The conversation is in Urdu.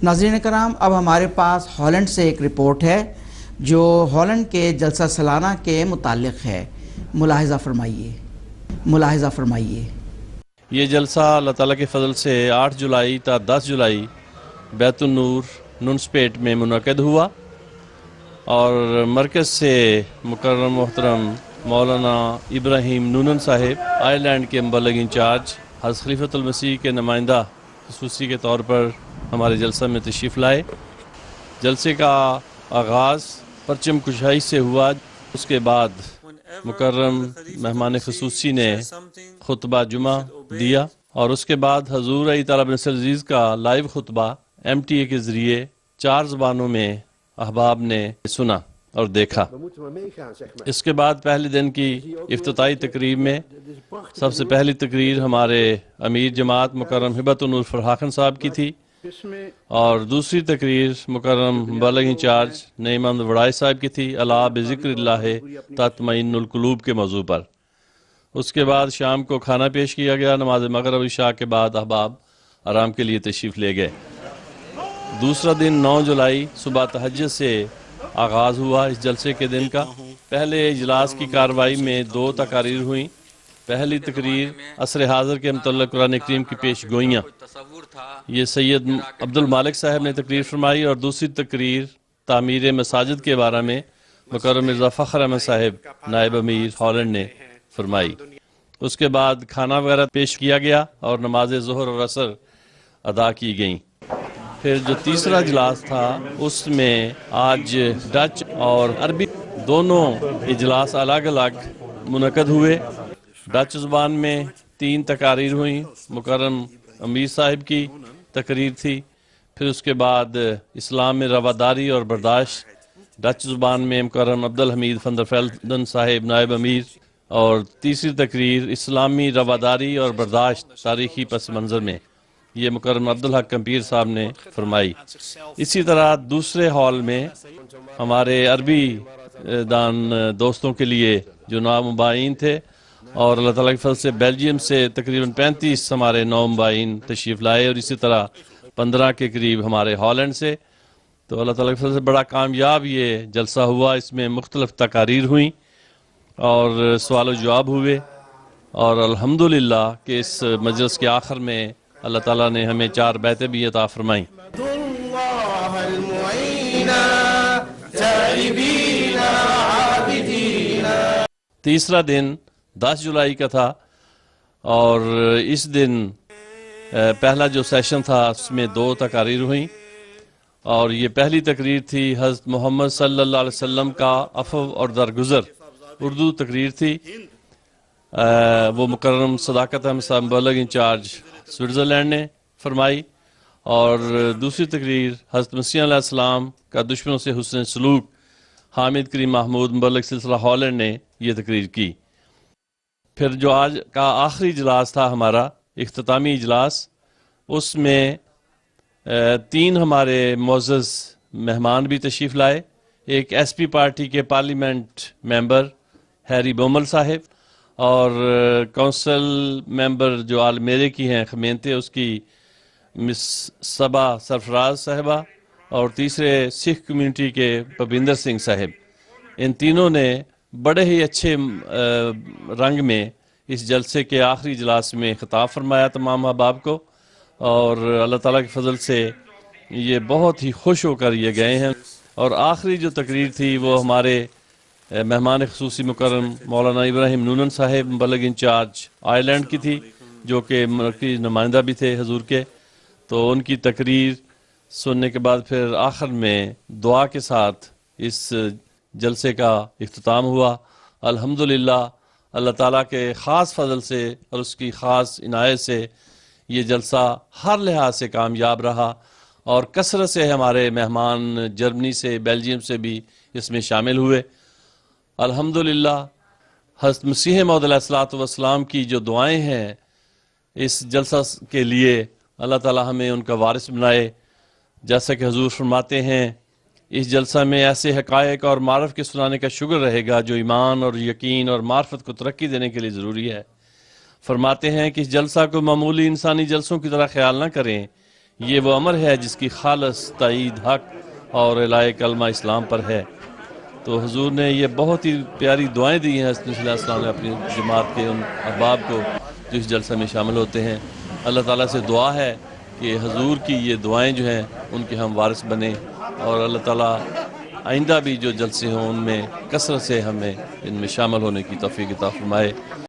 ناظرین کرام، اب ہمارے پاس ہالینڈ سے ایک رپورٹ ہے جو ہالینڈ کے جلسہ سالانہ کے متعلق ہے۔ ملاحظہ فرمائیے۔ یہ جلسہ اللہ تعالیٰ کے فضل سے 8 جولائی تا 10 جولائی بیت النور نونسپیٹ میں منعقد ہوا، اور مرکز سے مکرم محترم مولانا ابراہیم نونن صاحب آئرلینڈ کے مبلغ انچارج حضرت خلیفۃ المسیح کے نمائندہ خصوصی کے طور پر ہمارے جلسہ میں تشریف لائے۔ جلسے کا آغاز پرچم کشائی سے ہوا، اس کے بعد مکرم مہمان خصوصی نے خطبہ جمعہ دیا، اور اس کے بعد حضور علی تعالیٰ بن نصر عزیز کا لائیو خطبہ MTA کے ذریعے 4 زبانوں میں احباب نے سنا اور دیکھا۔ اس کے بعد پہلے دن کی افتتاحی تقریب میں سب سے پہلی تقریر ہمارے امیر جماعت مکرم ہبت النور فرحاخن صاحب کی تھی، اور دوسری تقریر مکرم مبلغ انچارج نعیم احمد وڑائے صاحب کی تھی، الا بذکر اللہ تطمئن القلوب کے موضوع پر۔ اس کے بعد شام کو کھانا پیش کیا گیا۔ نماز مغرب عشاء کے بعد احباب آرام کے لیے تشریف لے گئے۔ دوسرا دن 9 جولائی صبح تہجد سے آغاز ہوا اس جلسے کے دن کا۔ پہلے اجلاس کی کارروائی میں 2 تقاریر ہوئیں۔ پہلی تقریر عصر حاضر کے متعلق قرآن کریم کی پیش گوئیاں، یہ سید عبد المالک صاحب نے تقریر فرمائی، اور دوسری تقریر تعمیر مساجد کے بارے میں مکرم مرزا فخر احمد صاحب نائب امیر ہالینڈ نے فرمائی۔ اس کے بعد کھانا وغیرہ پیش کیا گیا اور نماز ظہر اور عصر ادا کی گئیں۔ پھر جو تیسرا اجلاس تھا اس میں آج ڈچ اور عربی دونوں اجلاس الگ الگ منعقد ہوئے۔ ڈچ زبان میں 3 تقاریر ہوئیں، مکرم امیر صاحب کی تقریر تھی۔ پھر اس کے بعد اسلام میں رواداری اور برداشت ڈچ زبان میں مکرم عبدالحمید فندرفیلدن صاحب نائب امیر، اور تیسری تقریر اسلامی رواداری اور برداشت تاریخی پس منظر میں، یہ مکرم عبدالحق کمپیر صاحب نے فرمائی۔ اسی طرح دوسرے ہال میں ہمارے عربی دان دوستوں کے لیے جو نامبائین تھے، اور اللہ تعالیٰ کے فضل سے بیلجیم سے تقریباً 35 ہمارے نامبائین تشریف لائے، اور اسی طرح 15 کے قریب ہمارے ہالینڈ سے۔ تو اللہ تعالیٰ کے فضل سے بڑا کامیاب یہ جلسہ ہوا۔ اس میں مختلف تقاریر ہوئیں اور سوال و جواب ہوئے، اور الحمدللہ کہ اس مجلس کے آخر میں اللہ تعالیٰ نے ہمیں 4 بیعتیں بھی عطا فرمائیں۔ تیسرا دن 10 جولائی کا تھا، اور اس دن پہلا جو سیشن تھا اس میں 2 تقاریر ہوئیں، اور یہ پہلی تقریر تھی حضرت محمد صلی اللہ علیہ وسلم کا عفو اور درگزر، اردو تقریر تھی۔ وہ مکرم صداقت احمد صاحب مبلغ انچارج سوئٹزرلینڈ نے فرمائی، اور دوسری تقریر حضرت مسیح علیہ السلام کا دشمنوں سے حسن سلوک حامد کریم محمود مبلغ سلسلہ ہالینڈ نے یہ تقریر کی۔ پھر جو آج کا آخری اجلاس تھا ہمارا اختتامی اجلاس، اس میں 3 ہمارے معزز مہمان بھی تشریف لائے۔ ایک SP پارٹی کے پارلیمنٹ ممبر ہیری بومل صاحب، اور کونسل ممبر جو آل میرے کی ہیں خمینتے، اس کی مس صبا سرفراز صاحبہ، اور تیسرے سکھ کمیونٹی کے پبندر سنگھ صاحب۔ ان تینوں نے بڑے ہی اچھے رنگ میں اس جلسے کے آخری اجلاس میں خطاب فرمایا تمام احباب کو، اور اللہ تعالیٰ کے فضل سے یہ بہت ہی خوش ہو کر یہ گئے ہیں۔ اور آخری جو تقریر تھی وہ ہمارے مہمان خصوصی مکرم مولانا ابراہیم نونن صاحب مبلغ انچارج آئرلینڈ کی تھی، جو کہ مرکزی نمائندہ بھی تھے حضور کے۔ تو ان کی تقریر سننے کے بعد پھر آخر میں دعا کے ساتھ اس جلسے کا اختتام ہوا۔ الحمدللہ اللہ تعالیٰ کے خاص فضل سے اور اس کی خاص عنایت سے یہ جلسہ ہر لحاظ سے کامیاب رہا، اور کثرت سے ہمارے مہمان جرمنی سے، بیلجیم سے بھی اس میں شامل ہوئے۔ الحمدللہ حضرت مسیح موعود علیہ الصلوۃ والسلام کی جو دعائیں ہیں اس جلسہ کے لیے، اللہ تعالیٰ ہمیں ان کا وارث بنائے۔ جیسا کہ حضور فرماتے ہیں اس جلسہ میں ایسے حقائق اور معرف کے سنانے کا شکر رہے گا جو ایمان اور یقین اور معرفت کو ترقی دینے کے لیے ضروری ہے۔ فرماتے ہیں کہ اس جلسہ کو معمولی انسانی جلسوں کی طرح خیال نہ کریں، یہ وہ امر ہے جس کی خالص تائید حق اور اعلاء کلمہ اسلام پر ہے۔ تو حضور نے یہ بہت ہی پیاری دعائیں دی ہیں حضرت علیہ السلام نے اپنی جماعت کے ان احباب کو جو اس جلسہ میں شامل ہوتے ہیں۔ اللہ تعالیٰ سے دعا ہے کہ حضور کی یہ دعائیں جو ہیں ان کے ہم وارث بنیں، اور اللہ تعالیٰ آئندہ بھی جو جلسے ہوں ان میں کثرت سے ہمیں ان میں شامل ہونے کی توفیق عطا فرمائے۔